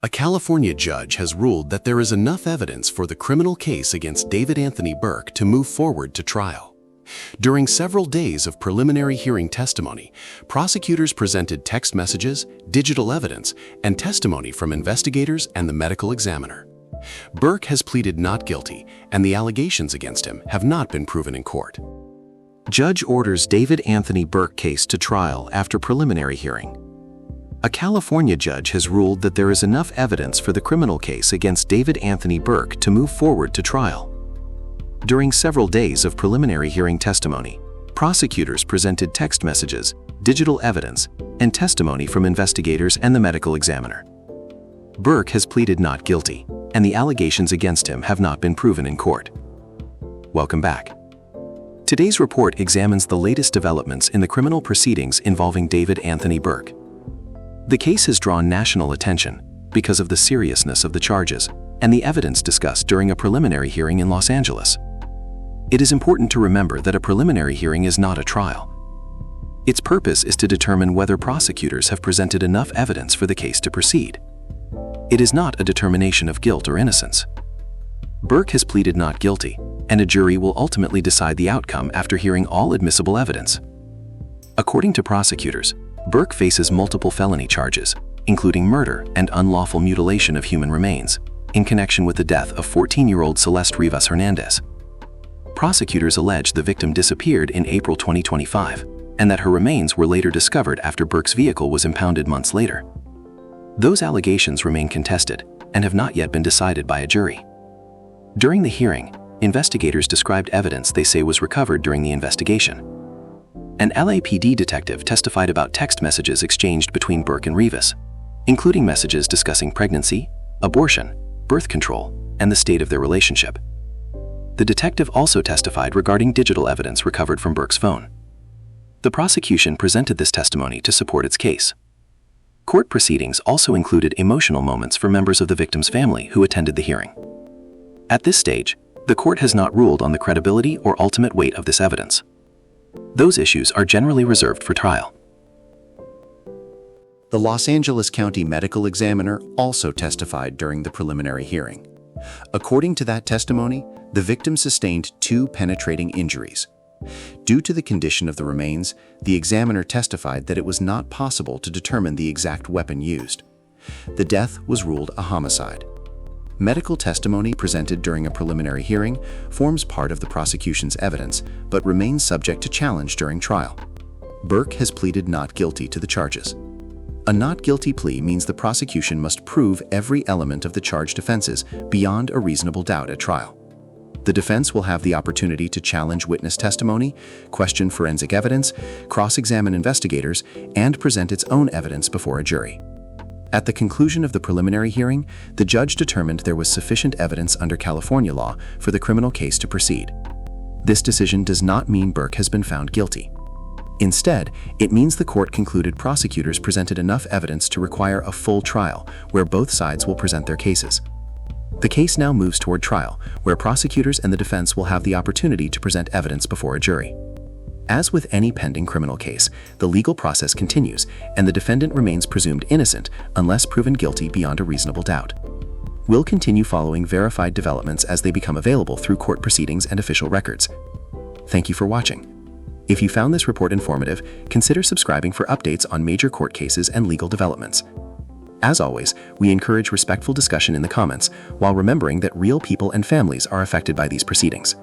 A California judge has ruled that there is enough evidence for the criminal case against David Anthony Burke to move forward to trial. During several days of preliminary hearing testimony, prosecutors presented text messages, digital evidence, and testimony from investigators and the medical examiner. Burke has pleaded not guilty, and the allegations against him have not been proven in court. Judge orders David Anthony Burke case to trial after preliminary hearing. A California judge has ruled that there is enough evidence for the criminal case against David Anthony Burke to move forward to trial. During several days of preliminary hearing testimony, prosecutors presented text messages, digital evidence, and testimony from investigators and the medical examiner. Burke has pleaded not guilty, and the allegations against him have not been proven in court. Welcome back. Today's report examines the latest developments in the criminal proceedings involving David Anthony Burke. The case has drawn national attention because of the seriousness of the charges and the evidence discussed during a preliminary hearing in Los Angeles. It is important to remember that a preliminary hearing is not a trial. Its purpose is to determine whether prosecutors have presented enough evidence for the case to proceed. It is not a determination of guilt or innocence. Burke has pleaded not guilty, and a jury will ultimately decide the outcome after hearing all admissible evidence. According to prosecutors, Burke faces multiple felony charges, including murder and unlawful mutilation of human remains, in connection with the death of 14-year-old Celeste Rivas Hernandez. Prosecutors allege the victim disappeared in April 2025, and that her remains were later discovered after Burke's vehicle was impounded months later. Those allegations remain contested and have not yet been decided by a jury. During the hearing, investigators described evidence they say was recovered during the investigation. An LAPD detective testified about text messages exchanged between Burke and Rivas, including messages discussing pregnancy, abortion, birth control, and the state of their relationship. The detective also testified regarding digital evidence recovered from Burke's phone. The prosecution presented this testimony to support its case. Court proceedings also included emotional moments for members of the victim's family who attended the hearing. At this stage, the court has not ruled on the credibility or ultimate weight of this evidence. Those issues are generally reserved for trial. The Los Angeles County Medical Examiner also testified during the preliminary hearing. According to that testimony, the victim sustained 2 penetrating injuries. Due to the condition of the remains, the examiner testified that it was not possible to determine the exact weapon used. The death was ruled a homicide. Medical testimony presented during a preliminary hearing forms part of the prosecution's evidence, but remains subject to challenge during trial. Burke has pleaded not guilty to the charges. A not guilty plea means the prosecution must prove every element of the charged offenses beyond a reasonable doubt at trial. The defense will have the opportunity to challenge witness testimony, question forensic evidence, cross-examine investigators, and present its own evidence before a jury. At the conclusion of the preliminary hearing, the judge determined there was sufficient evidence under California law for the criminal case to proceed. This decision does not mean Burke has been found guilty. Instead, it means the court concluded prosecutors presented enough evidence to require a full trial, where both sides will present their cases. The case now moves toward trial, where prosecutors and the defense will have the opportunity to present evidence before a jury. As with any pending criminal case, the legal process continues, and the defendant remains presumed innocent unless proven guilty beyond a reasonable doubt. We'll continue following verified developments as they become available through court proceedings and official records. Thank you for watching. If you found this report informative, consider subscribing for updates on major court cases and legal developments. As always, we encourage respectful discussion in the comments, while remembering that real people and families are affected by these proceedings.